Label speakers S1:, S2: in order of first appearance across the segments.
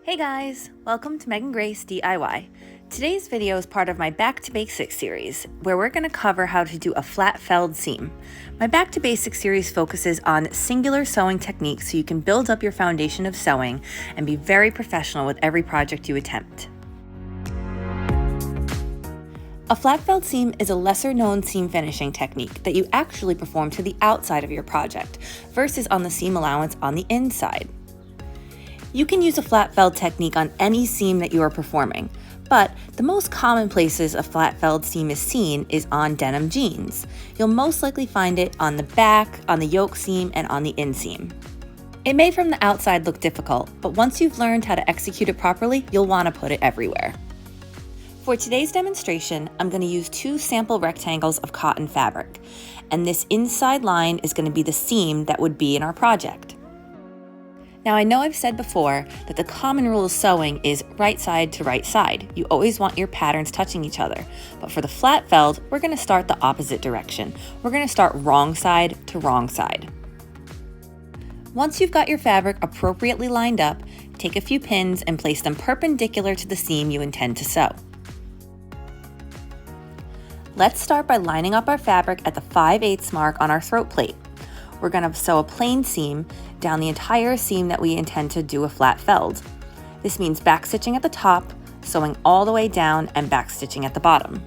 S1: Hey guys, welcome to Meghan Grace DIY. Today's video is part of my Back to Basics series, where we're going to cover how to do a flat felled seam. My Back to Basics series focuses on singular sewing techniques so you can build up your foundation of sewing and be very professional with every project you attempt. A flat felled seam is a lesser known seam finishing technique that you actually perform to the outside of your project versus on the seam allowance on the inside. You can use a flat felled technique on any seam that you are performing, but the most common places a flat felled seam is seen is on denim jeans. You'll most likely find it on the back, on the yoke seam, and on the inseam. It may from the outside look difficult, but once you've learned how to execute it properly, you'll want to put it everywhere. For today's demonstration, I'm going to use two sample rectangles of cotton fabric, and this inside line is going to be the seam that would be in our project. Now, I know I've said before that the common rule of sewing is right side to right side. You always want your patterns touching each other. But for the flat felled, we're going to start the opposite direction. We're going to start wrong side to wrong side. Once you've got your fabric appropriately lined up, take a few pins and place them perpendicular to the seam you intend to sew. Let's start by lining up our fabric at the 5/8 mark on our throat plate. We're going to sew a plain seam down the entire seam that we intend to do a flat felled. This means backstitching at the top, sewing all the way down, and backstitching at the bottom.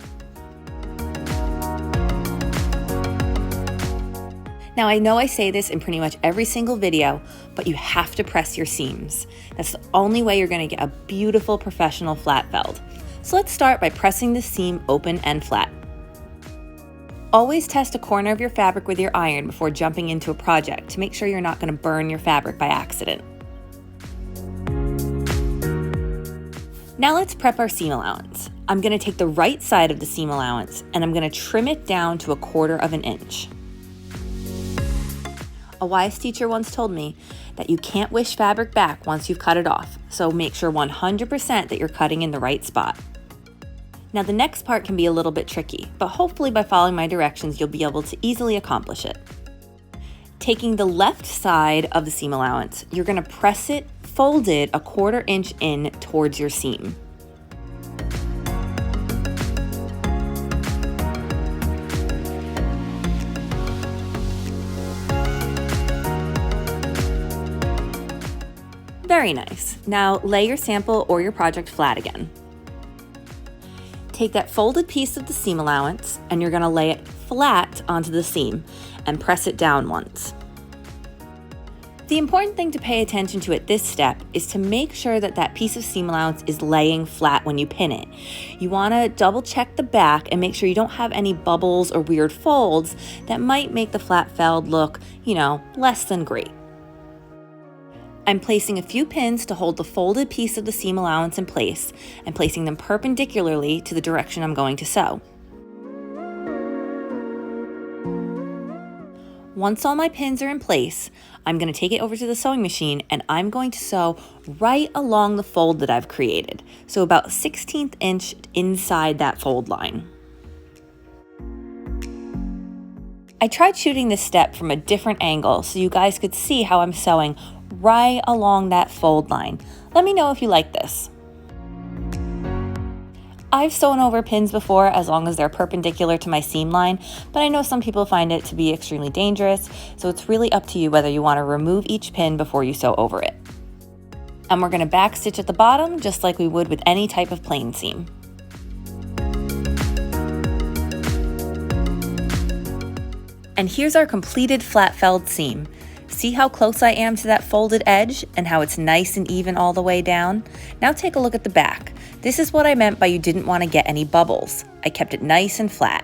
S1: Now, I know I say this in pretty much every single video, but you have to press your seams. That's the only way you're going to get a beautiful professional flat felled. So let's start by pressing the seam open and flat. Always test a corner of your fabric with your iron before jumping into a project to make sure you're not going to burn your fabric by accident. Now let's prep our seam allowance. I'm going to take the right side of the seam allowance and I'm going to trim it down to 1/4 inch. A wise teacher once told me that you can't wish fabric back once you've cut it off, so make sure 100% that you're cutting in the right spot. Now the next part can be a little bit tricky, but hopefully by following my directions you'll be able to easily accomplish it. Taking the left side of the seam allowance, you're going to press it folded 1/4 inch in towards your seam. Very nice. Now lay your sample or your project flat again. Take that folded piece of the seam allowance and you're going to lay it flat onto the seam and press it down once. The important thing to pay attention to at this step is to make sure that that piece of seam allowance is laying flat when you pin it. You want to double check the back and make sure you don't have any bubbles or weird folds that might make the flat felled look, less than great. I'm placing a few pins to hold the folded piece of the seam allowance in place and placing them perpendicularly to the direction I'm going to sew. Once all my pins are in place, I'm going to take it over to the sewing machine and I'm going to sew right along the fold that I've created, so about 1/16 inch inside that fold line. I tried shooting this step from a different angle so you guys could see how I'm sewing right along that fold line. Let me know if you like this. I've sewn over pins before as long as they're perpendicular to my seam line, but I know some people find it to be extremely dangerous, so it's really up to you whether you want to remove each pin before you sew over it. And we're going to backstitch at the bottom just like we would with any type of plain seam. And here's our completed flat felled seam. See how close I am to that folded edge and how it's nice and even all the way down? Now take a look at the back. This is what I meant by you didn't want to get any bubbles. I kept it nice and flat.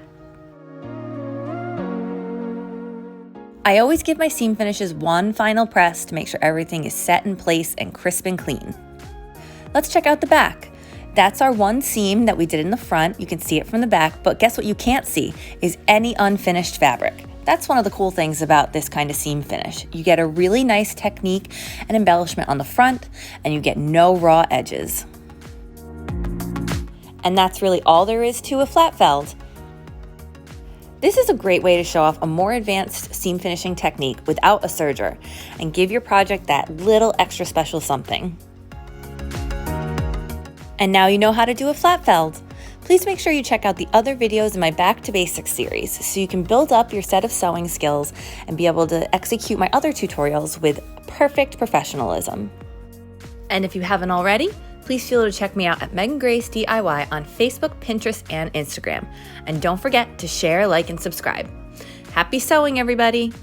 S1: I always give my seam finishes one final press to make sure everything is set in place and crisp and clean. Let's check out the back. That's our one seam that we did in the front. You can see it from the back, but guess what you can't see is any unfinished fabric. That's one of the cool things about this kind of seam finish. You get a really nice technique and embellishment on the front, and you get no raw edges. And that's really all there is to a flat felled. This is a great way to show off a more advanced seam finishing technique without a serger and give your project that little extra special something. And now you know how to do a flat feld. Please make sure you check out the other videos in my Back to Basics series so you can build up your set of sewing skills and be able to execute my other tutorials with perfect professionalism. And if you haven't already, please feel free to check me out at Meghan Grace DIY on Facebook, Pinterest, and Instagram. And don't forget to share, like, and subscribe. Happy sewing, everybody!